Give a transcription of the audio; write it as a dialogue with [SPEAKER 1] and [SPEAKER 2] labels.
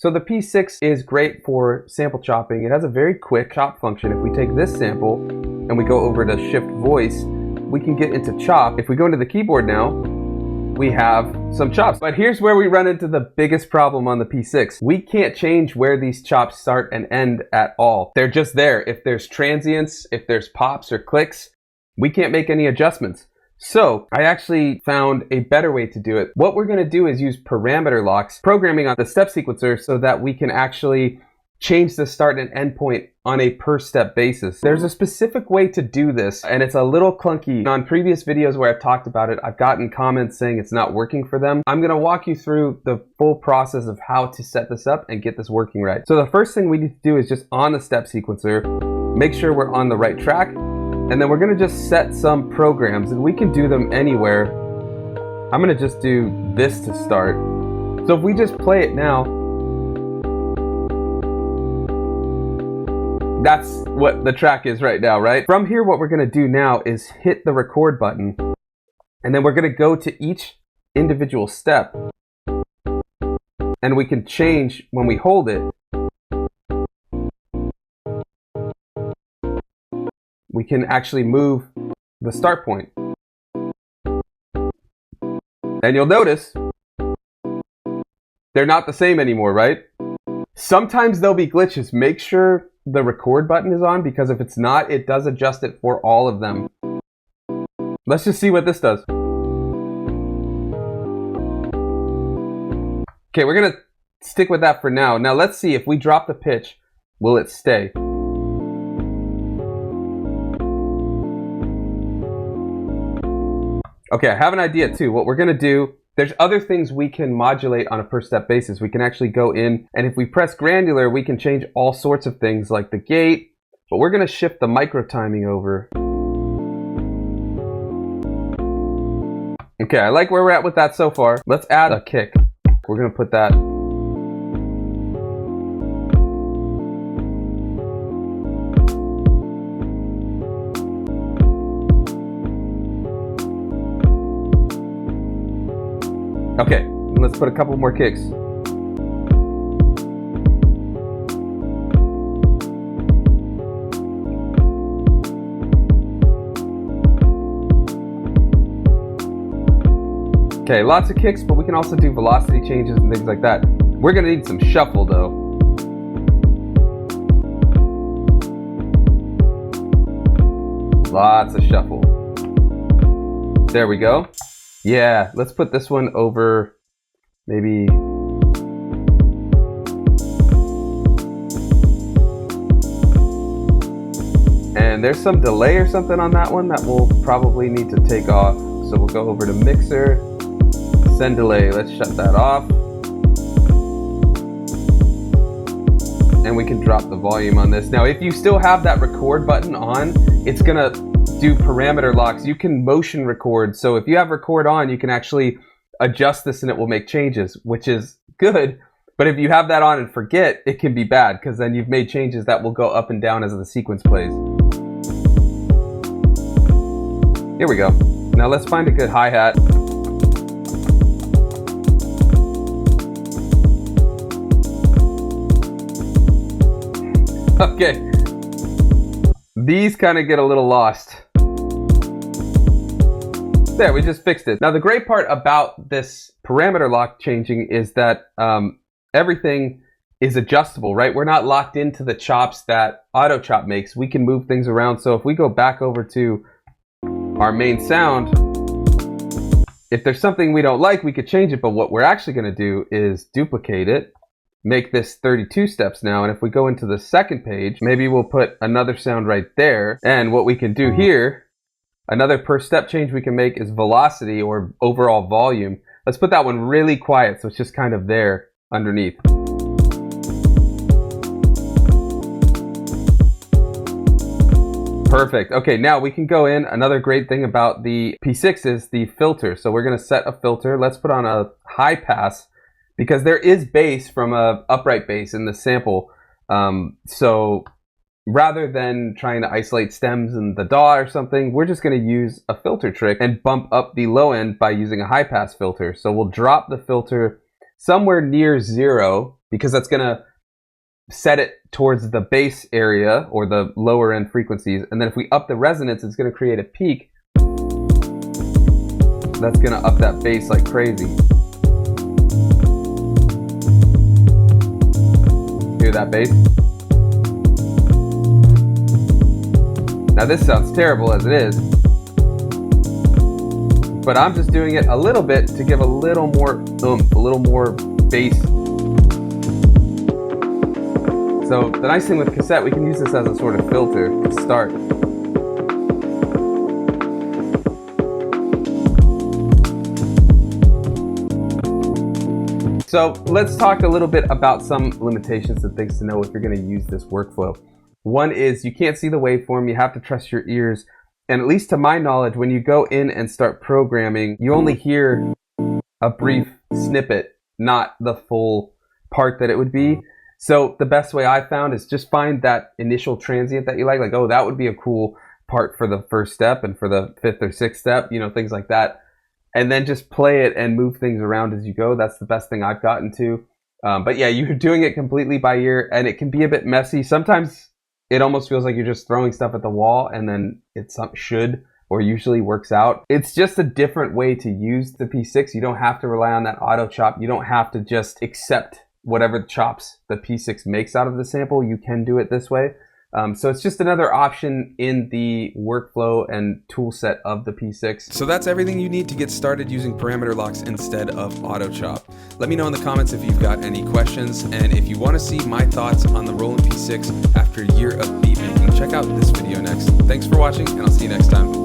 [SPEAKER 1] So the P6 is great for sample chopping. It has a very quick chop function. If we take this sample and we go over to shift voice, we can get into chop. If we go into the keyboard now, we have some chops. But here's where we run into the biggest problem on the P6. We can't change where these chops start and end at all. They're just there. If there's transients, if there's pops or clicks, we can't make any adjustments. So I actually found a better way to do it. What we're going to do is use parameter locks, programming on the step sequencer so that we can actually change the start and end point on a per step basis. There's a specific way to do this, and it's a little clunky. On previous videos where I've talked about it, I've gotten comments saying it's not working for them. I'm going to walk you through the full process of how to set this up and get this working right. So the first thing we need to do is just on the step sequencer, make sure we're on the right track. And then we're going to just set some programs, and we can do them anywhere. I'm going to just do this to start. So if we just play it now, that's what the track is right now, right? From here, what we're going to do now is hit the record button, and then we're going to go to each individual step, and we can change when we hold it. We can actually move the start point. And you'll notice they're not the same anymore, right? Sometimes there'll be glitches. Make sure the record button is on, because if it's not, it does adjust it for all of them. Let's just see what this does. Okay, we're gonna stick with that for now. Now let's see if we drop the pitch, will it stay? Okay, I have an idea too. What we're gonna do, there's other things we can modulate on a per step basis. We can actually go in, and if we press granular, we can change all sorts of things like the gate, but we're gonna shift the microtiming over. Okay, I like where we're at with that so far. Let's add a kick. We're gonna put that. Okay, let's put a couple more kicks. Okay, lots of kicks, but we can also do velocity changes and things like that. We're gonna need some shuffle though. Lots of shuffle. There we go. Yeah, let's put this one over maybe. And there's some delay or something on that one that we'll probably need to take off. So we'll go over to mixer, send delay. Let's shut that off. And we can drop the volume on this. Now, if you still have that record button on, it's gonna do parameter locks. You can motion record. So if you have record on, you can actually adjust this and it will make changes, which is good. But if you have that on and forget, it can be bad, because then you've made changes that will go up and down as the sequence plays. Here we go. Now let's find a good hi-hat. Okay. These kind of get a little lost. There, we just fixed it. Now the great part about this parameter lock changing is that everything is adjustable, right? We're not locked into the chops that auto chop makes. We can move things around. So if we go back over to our main sound, if there's something we don't like, we could change it. But what we're actually going to do is duplicate it, make this 32 steps now. And if we go into the second page, maybe we'll put another sound right there. And what we can do here, another per step change we can make is velocity or overall volume. Let's put that one really quiet so it's just kind of there underneath. Perfect. Okay, now we can go in. Another great thing about the P6 is the filter. So we're going to set a filter. Let's put on a high pass, because there is bass from a upright bass in the sample. So rather than trying to isolate stems in the DAW or something, we're just going to use a filter trick and bump up the low end by using a high pass filter. So we'll drop the filter somewhere near 0, because that's going to set it towards the bass area or the lower end frequencies. And then if we up the resonance, it's going to create a peak that's going to up that bass like crazy. Hear that bass? Now this sounds terrible as it is, but I'm just doing it a little bit to give a little more oomph, a little more bass. So the nice thing with cassette, we can use this as a sort of filter to start. So let's talk a little bit about some limitations and things to know if you're going to use this workflow. One is you can't see the waveform, you have to trust your ears. And at least to my knowledge, when you go in and start programming, you only hear a brief snippet, not the full part that it would be. So the best way I found is just find that initial transient that you like, oh, that would be a cool part for the first step and for the 5th or 6th step, you know, things like that. And then just play it and move things around as you go. That's the best thing I've gotten to. But yeah, you're doing it completely by ear, and it can be a bit messy. Sometimes it almost feels like you're just throwing stuff at the wall, and then it should or usually works out. It's just a different way to use the P6. You don't have to rely on that auto chop. You don't have to just accept whatever chops the P6 makes out of the sample. You can do it this way. So it's just another option in the workflow and tool set of the P6. So that's everything you need to get started using parameter locks instead of auto chop. Let me know in the comments if you've got any questions, and if you want to see my thoughts on the Roland P6 after a year of beat making, check out this video next. Thanks for watching, and I'll see you next time.